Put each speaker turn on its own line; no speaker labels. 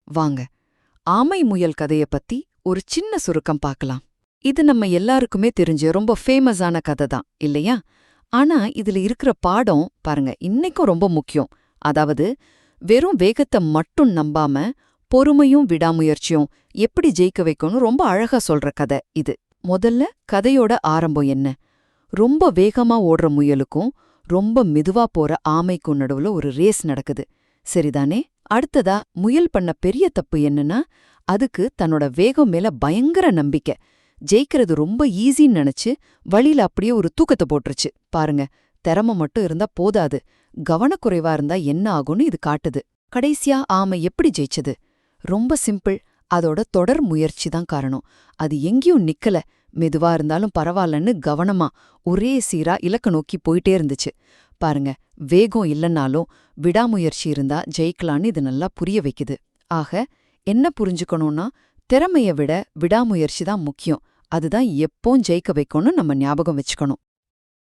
வாங்க, ஆமை முயல் கதைய பத்தி ஒரு சின்ன சுருக்கம் பார்க்கலாம். இது நம்ம எல்லாருக்குமே தெரிஞ்ச ரொம்ப ஃபேமஸான கதை தான் இல்லையா? ஆனா இதுல இருக்கிற பாடம் பாருங்க இன்னைக்கும் ரொம்ப முக்கியம். அதாவது வெறும் வேகத்தை மட்டும் நம்பாம பொறுமையும் விடாமுயற்சியும் எப்படி ஜெயிக்க வைக்கணும் ரொம்ப அழகா சொல்ற கதை இது. முதல்ல கதையோட ஆரம்பம் என்ன? ரொம்ப வேகமா ஓடுற முயலுக்கும் ரொம்ப மெதுவா போற ஆமைக்கும் நடுவுல ஒரு ரேஸ் நடக்குது, சரிதானே? அடுத்ததா முயல் பண்ண பெரிய தப்பு என்னன்னா, அதுக்கு தன்னோட வேகம் மேல பயங்கர நம்பிக்கை. ஜெயிக்கிறது ரொம்ப ஈஸின்னு நினைச்சு வழியில அப்படியே ஒரு தூக்கத்தை போட்டுருச்சு. பாருங்க, திறமை மட்டும் இருந்தா போதாது, கவனக்குறைவா இருந்தா என்ன ஆகும்னு இது காட்டுது. கடைசியா ஆமை எப்படி ஜெயிச்சது? ரொம்ப சிம்பிள், அதோட தொடர் முயற்சி தான் காரணம். அது எங்கேயும் நிக்கல, மெதுவா இருந்தாலும் பரவாயில்லன்னு கவனமா ஒரே சீரா இலக்க நோக்கி போயிட்டே இருந்துச்சு. பாருங்க, வேகம் இல்லைன்னாலும் விடாமுயற்சி இருந்தா ஜெயிக்கலான்னு இது நல்லா புரிய வைக்குது. ஆக என்ன புரிஞ்சுக்கணும்னா, திறமைய விட விடாமுயற்சி தான் முக்கியம். அதுதான் எப்போவும் ஜெயிக்க வைக்கும்னு நம்ம ஞாபகம் வச்சுக்கணும்.